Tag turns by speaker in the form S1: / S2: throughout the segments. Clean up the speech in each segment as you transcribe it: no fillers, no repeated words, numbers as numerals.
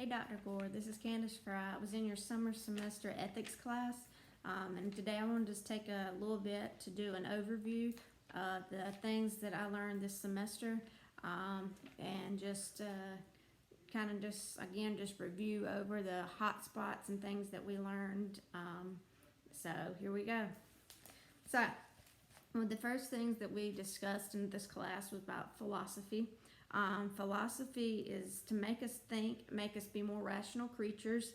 S1: Hey Dr. Gore, this is Candace Fry. I was in your summer semester ethics class, and today I wanted to just take a little bit to do an overview of the things that I learned this semester, and just kind of just review over the hot spots and things that we learned. So here we go. So one of the first things that we discussed in this class was about philosophy. Philosophy is to make us think, make us be more rational creatures,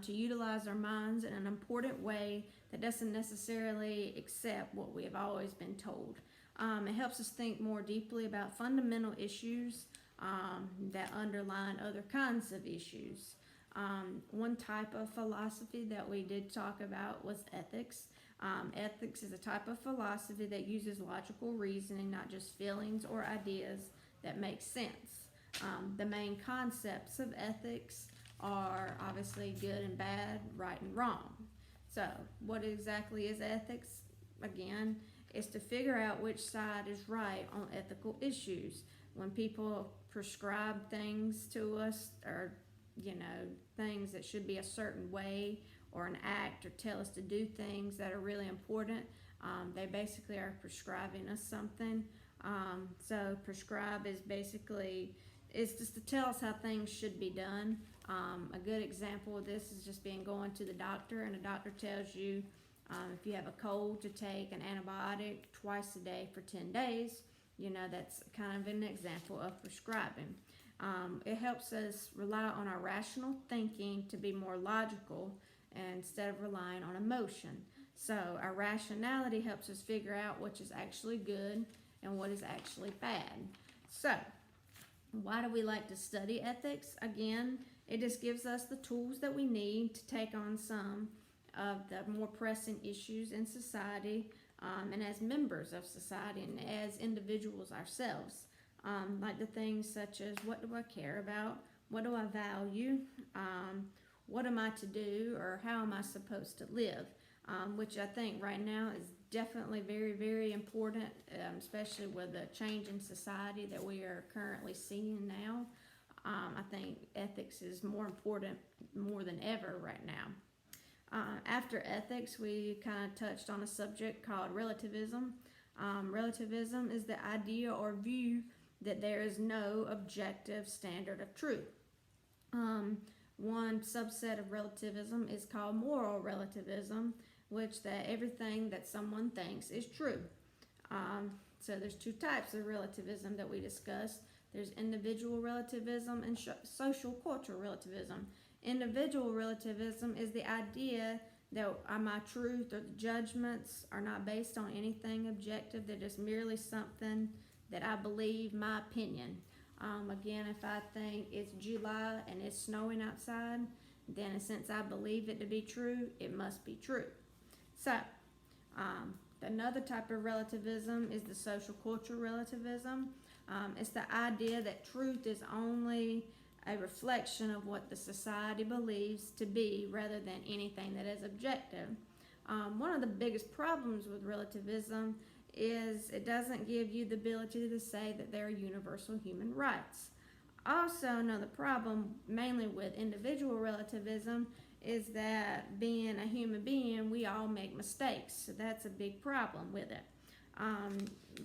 S1: to utilize our minds in an important way that doesn't necessarily accept what we have always been told. It helps us think more deeply about fundamental issues that underline other kinds of issues. One type of philosophy that we did talk about was ethics. Ethics is a type of philosophy that uses logical reasoning, not just feelings or ideas that make sense. The main concepts of ethics are obviously good and bad, right and wrong. So, what exactly is ethics? Again, is to figure out which side is right on ethical issues. When people prescribe things to us, or things that should be a certain way, or an act, or tell us to do things that are really important, they basically are prescribing us something. So prescribe is just to tell us how things should be done. A good example of this is just going to the doctor, and the doctor tells you if you have a cold to take an antibiotic twice a day for 10 days. That's kind of an example of prescribing. It helps us rely on our rational thinking to be more logical instead of relying on emotion. So our rationality helps us figure out which is actually good and what is actually bad. So, why do we like to study ethics? Again, it just gives us the tools that we need to take on some of the more pressing issues in society, and as members of society and as individuals ourselves. Like the things such as, what do I care about? What do I value? What am I to do, or how am I supposed to live? Which I think right now is definitely very, very important, especially with the change in society that we are currently seeing now. I think ethics is more important more than ever right now. After ethics, we kind of touched on a subject called relativism. Relativism is the idea or view that there is no objective standard of truth. One subset of relativism is called moral relativism, which that everything that someone thinks is true. So there's two types of relativism that we discussed. There's individual relativism and social cultural relativism. Individual relativism is the idea that my truth or the judgments are not based on anything objective. They're just merely something that I believe, my opinion. Again, if I think it's July and it's snowing outside, then since I believe it to be true, it must be true. So, another type of relativism is the social cultural relativism. It's the idea that truth is only a reflection of what the society believes to be rather than anything that is objective. One of the biggest problems with relativism is it doesn't give you the ability to say that there are universal human rights. Also, another problem, mainly with individual relativism, is that being a human being, we all make mistakes. So that's a big problem with it.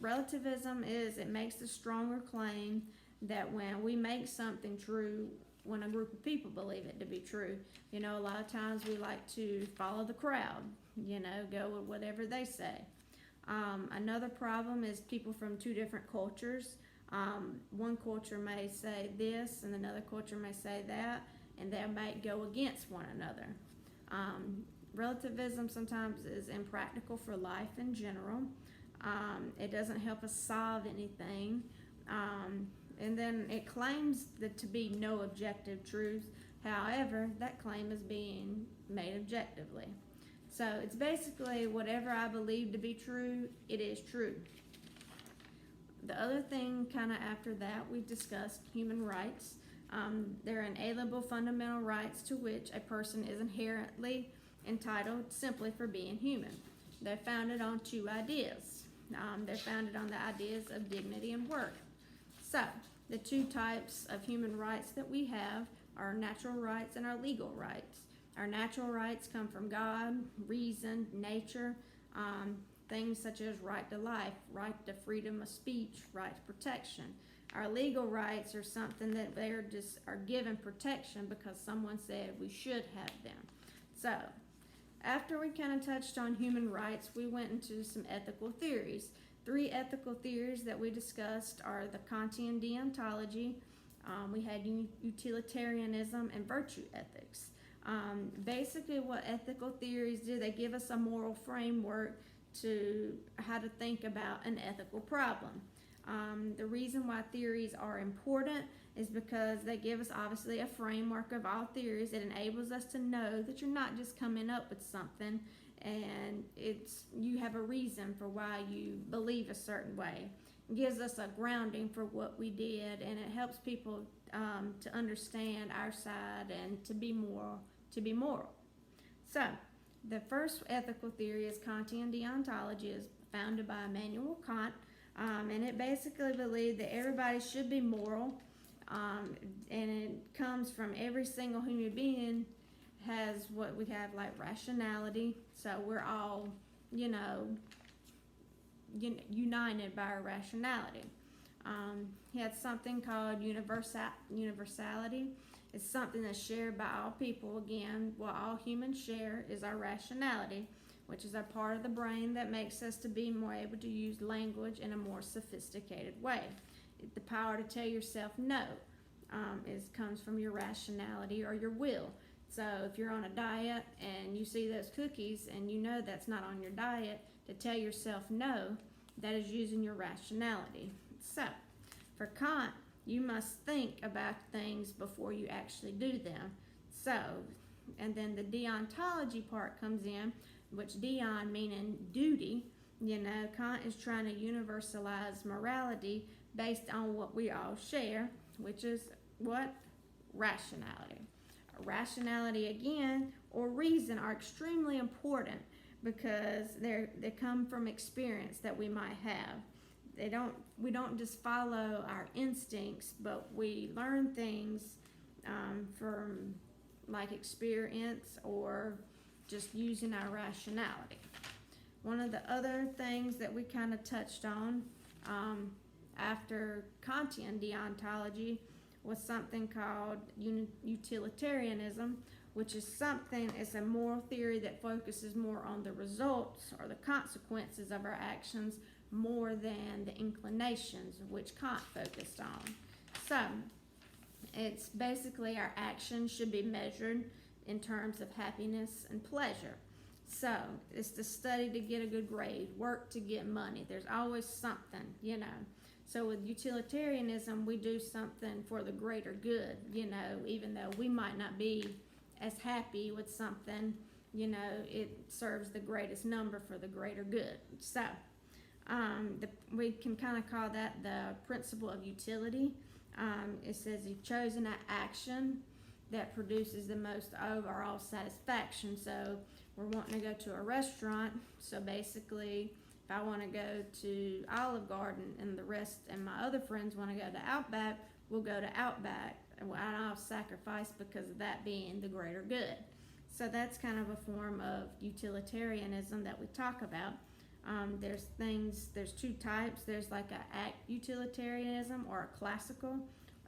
S1: Relativism it makes the stronger claim that when we make something true, when a group of people believe it to be true, a lot of times we like to follow the crowd, go with whatever they say. Another problem is people from two different cultures. One culture may say this and another culture may say that, and they might go against one another. Relativism sometimes is impractical for life in general. It doesn't help us solve anything. And then it claims that to be no objective truth. However, that claim is being made objectively. So it's basically whatever I believe to be true, it is true. The other thing kind of after that, we discussed human rights. They're inalienable fundamental rights to which a person is inherently entitled simply for being human. They're founded on two ideas. They're founded on the ideas of dignity and worth. So, the two types of human rights that we have are our natural rights and our legal rights. Our natural rights come from God, reason, nature, things such as right to life, right to freedom of speech, right to protection. Our legal rights are something that they're just are given protection because someone said we should have them. So, after we kind of touched on human rights, we went into some ethical theories. Three ethical theories that we discussed are the Kantian deontology, we had utilitarianism, and virtue ethics. Basically, what ethical theories do, they give us a moral framework to how to think about an ethical problem. The reason why theories are important is because they give us obviously a framework of all theories. It enables us to know that you're not just coming up with something and you have a reason for why you believe a certain way. It gives us a grounding for what we did, and it helps people to understand our side and to be moral. So, the first ethical theory is Kantian deontology, is founded by Immanuel Kant, and it basically believed that everybody should be moral, and it comes from every single human being has what we have like rationality. So we're all, united by our rationality. He had something called universality. It's something that's shared by all people. Again, what all humans share is our rationality, which is a part of the brain that makes us to be more able to use language in a more sophisticated way. The power to tell yourself no comes from your rationality or your will. So if you're on a diet and you see those cookies and you know that's not on your diet, to tell yourself no, that is using your rationality. So for Kant, you must think about things before you actually do them. So, and then the deontology part comes in, which deon meaning duty. Kant is trying to universalize morality based on what we all share, which is what? Rationality. Rationality, again, or reason are extremely important because they come from experience that we might have. We don't just follow our instincts, but we learn things from like experience or just using our rationality. One of the other things that we kind of touched on after Kantian deontology was something called utilitarianism, which is it's a moral theory that focuses more on the results or the consequences of our actions more than the inclinations, which Kant focused on. So, it's basically our actions should be measured in terms of happiness and pleasure. So, it's the study to get a good grade, work to get money. There's always something, So with utilitarianism, we do something for the greater good, even though we might not be as happy with something, it serves the greatest number for the greater good. So, we can kind of call that the principle of utility. It says you've chosen an action that produces the most overall satisfaction. So we're wanting to go to a restaurant. So basically, if I want to go to Olive Garden and my other friends want to go to Outback, we'll go to Outback. And I'll sacrifice because of that being the greater good. So that's kind of a form of utilitarianism that we talk about. There's two types. There's like a act utilitarianism or a classical,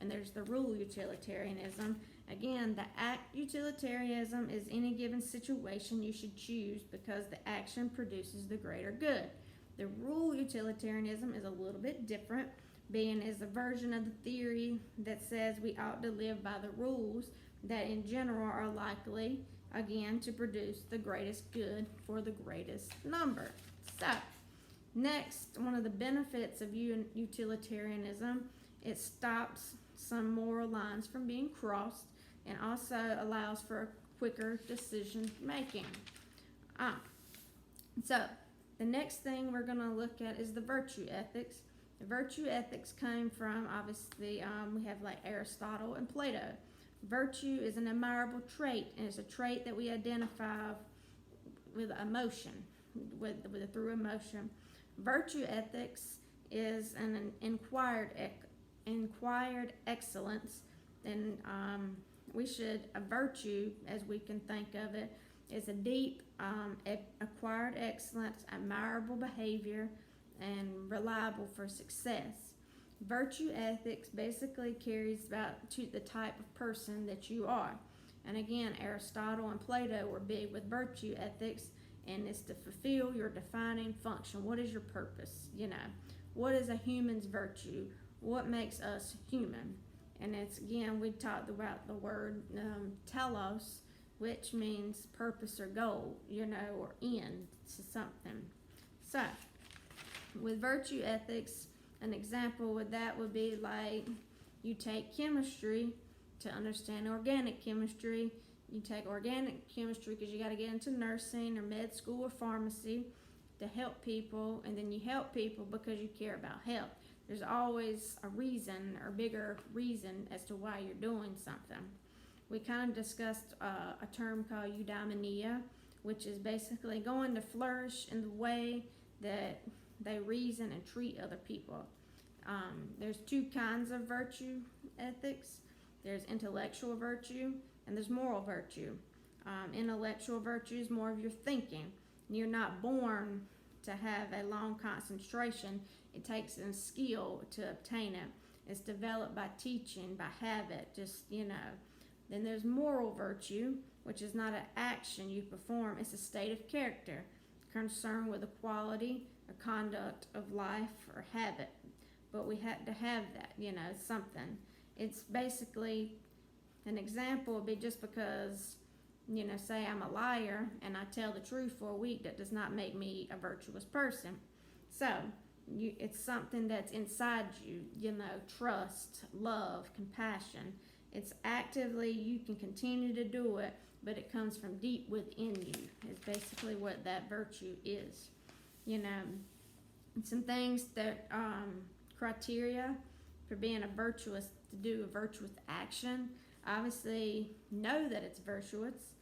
S1: and there's the rule utilitarianism. Again, the act utilitarianism is any given situation you should choose because the action produces the greater good. The rule utilitarianism is a little bit different, being is a version of the theory that says we ought to live by the rules that in general are likely, again, to produce the greatest good for the greatest number. So, next, one of the benefits of utilitarianism, it stops some moral lines from being crossed and also allows for a quicker decision making. So, the next thing we're going to look at is the virtue ethics. The virtue ethics came from, obviously, we have like Aristotle and Plato. Virtue is an admirable trait, and it's a trait that we identify with emotion, through emotion. Virtue ethics is an inquired acquired excellence, then a virtue, as we can think of it, is a deep acquired excellence, admirable behavior, and reliable for success. Virtue ethics basically carries about to the type of person that you are. And again, Aristotle and Plato were big with virtue ethics, and it's to fulfill your defining function. What is your purpose? What is a human's virtue? What makes us human? And it's, again, we talked about the word telos, which means purpose or goal, or end to something. So, with virtue ethics, an example with that would be like you take chemistry to understand organic chemistry. You take organic chemistry because you got to get into nursing or med school or pharmacy to help people, and then you help people because you care about health. There's always a reason or bigger reason as to why you're doing something. We kind of discussed a term called eudaimonia, which is basically going to flourish in the way that they reason and treat other people. There's two kinds of virtue ethics. There's intellectual virtue and there's moral virtue. Intellectual virtue is more of your thinking. You're not born to have a long concentration. It takes a skill to obtain it. It's developed by teaching, by habit, Then there's moral virtue, which is not an action you perform. It's a state of character, concerned with the quality or conduct of life or habit. But we have to have that, something. It's basically, an example would be just because, say I'm a liar and I tell the truth for a week, that does not make me a virtuous person. So, it's something that's inside you, trust, love, compassion. It's actively, you can continue to do it, but it comes from deep within you, is basically what that virtue is. Some things that, criteria for being a virtuous, to do a virtuous action, obviously know that it's virtuous,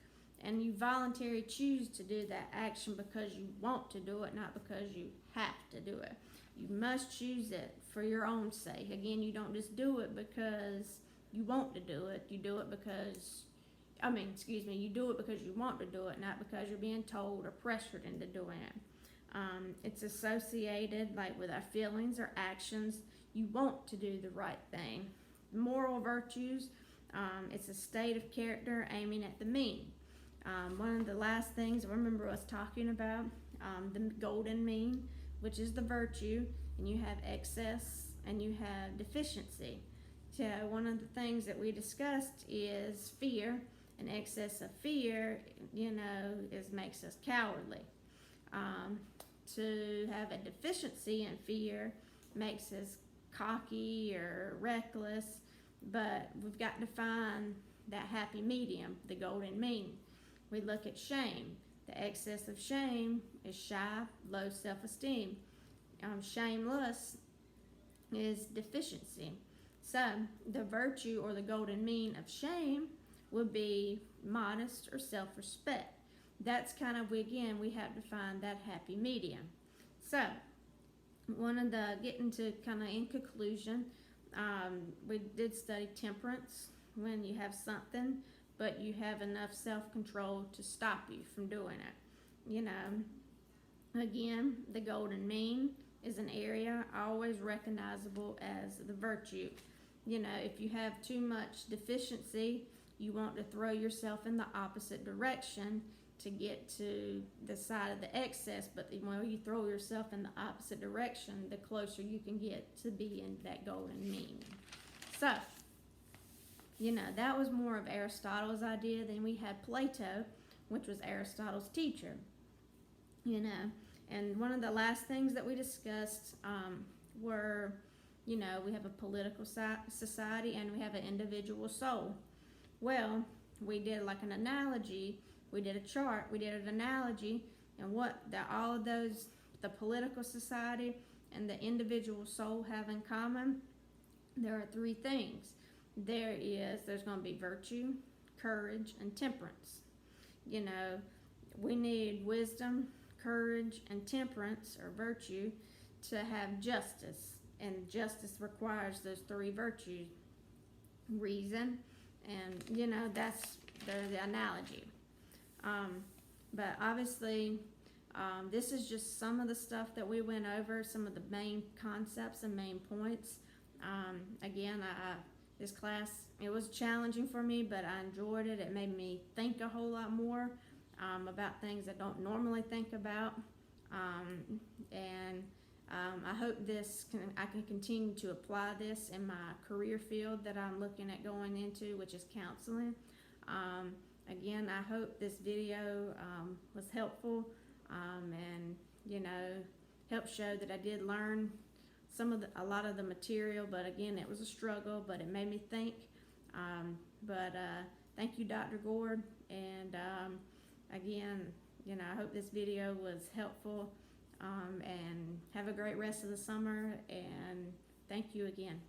S1: and you voluntarily choose to do that action because you want to do it, not because you have to do it. You must choose it for your own sake. Again, you don't just do it because you want to do it. You do it because, you do it because you want to do it, not because you're being told or pressured into doing it. It's associated with our feelings or actions. You want to do the right thing. Moral virtues, it's a state of character aiming at the mean. One of the last things I remember us talking about, the golden mean, which is the virtue, and you have excess and you have deficiency. So one of the things that we discussed is fear, and excess of fear, makes us cowardly. To have a deficiency in fear makes us cocky or reckless, but we've got to find that happy medium, the golden mean. We look at shame. The excess of shame is shy, low self-esteem. Shameless is deficiency. So the virtue or the golden mean of shame would be modest or self-respect. That's kind of, again, we have to find that happy medium. So, getting to kind of in conclusion, we did study temperance, when you have something, but you have enough self-control to stop you from doing it. Again, the golden mean is an area always recognizable as the virtue. If you have too much deficiency, you want to throw yourself in the opposite direction to get to the side of the excess, but the more you throw yourself in the opposite direction, the closer you can get to being that golden mean. So, that was more of Aristotle's idea. Then we had Plato, which was Aristotle's teacher. And one of the last things that we discussed were, we have a political society and we have an individual soul. Well, we did like an analogy. We did a chart, we did an analogy, and what all of those, the political society and the individual soul have in common. There are three things. There's going to be virtue, courage, and temperance. We need wisdom, courage, and temperance, or virtue, to have justice. and justice requires those three virtues: reason, and that's the analogy. But obviously, this is just some of the stuff that we went over, some of the main concepts and main points. Again, this class, it was challenging for me, but I enjoyed it. It made me think a whole lot more about things I don't normally think about. I hope I can continue to apply this in my career field that I'm looking at going into, which is counseling. Again, I hope this video was helpful and helped show that I did learn a lot of the material, but again, it was a struggle, but it made me think. Thank you, Dr. Gord, and again, I hope this video was helpful, and have a great rest of the summer, and thank you again.